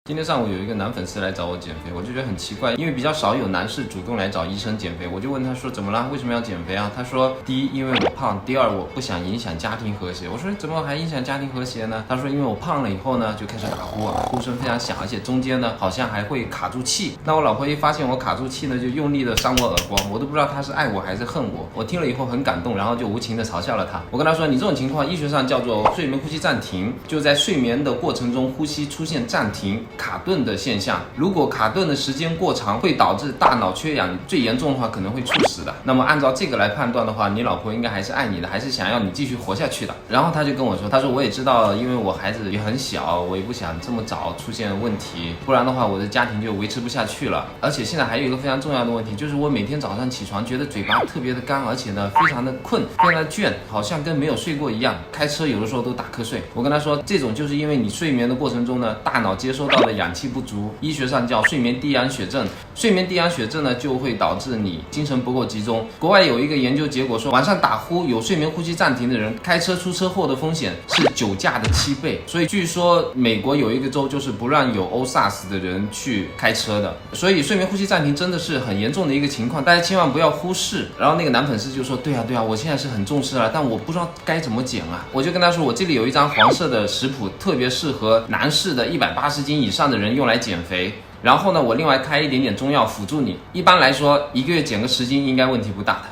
今天上午有一个男粉丝来找我减肥，我就觉得很奇怪，因为比较少有男士主动来找医生减肥。我就问他说怎么了？为什么要减肥啊？他说第一，因为我胖；第二，我不想影响家庭和谐。我说怎么还影响家庭和谐呢？他说因为我胖了以后呢，就开始打呼啊，呼声非常响，而且中间呢好像还会卡住气。那我老婆一发现我卡住气呢，就用力的扇我耳光，我都不知道他是爱我还是恨我。我听了以后很感动，然后就无情的嘲笑了他。我跟他说，你这种情况医学上叫做睡眠呼吸暂停，就在睡眠的过程中呼吸出现暂停、卡顿的现象。如果卡顿的时间过长，会导致大脑缺氧，最严重的话可能会猝死的。那么按照这个来判断的话，你老婆应该还是爱你的，还是想要你继续活下去的。然后他就跟我说，他说我也知道，因为我孩子也很小，我也不想这么早出现问题，不然的话我的家庭就维持不下去了。而且现在还有一个非常重要的问题，就是我每天早上起床觉得嘴巴特别的干，而且呢非常的困，非常的倦，好像跟没有睡过一样。开车有的时候都打瞌睡。我跟他说，这种就是因为你睡眠的过程中呢，大脑接收到的氧气不足，医学上叫睡眠低氧血症。睡眠低氧血症呢，就会导致你精神不够集中。国外有一个研究结果说，晚上打呼有睡眠呼吸暂停的人，开车出车祸的风险是酒驾的7倍。所以据说美国有一个州就是不让有 OSAS 的人去开车的。所以睡眠呼吸暂停真的是很严重的一个情况，大家千万不要忽视。然后那个男粉丝就说，对啊，我现在是很重视了，但我不知道该怎么减啊。我就跟他说，我这里有一张黄色的食谱，特别适合男士的180斤以上的人用来减肥。然后呢，我另外开一点点中药辅助你。一般来说，1个月减个10斤应该问题不大的。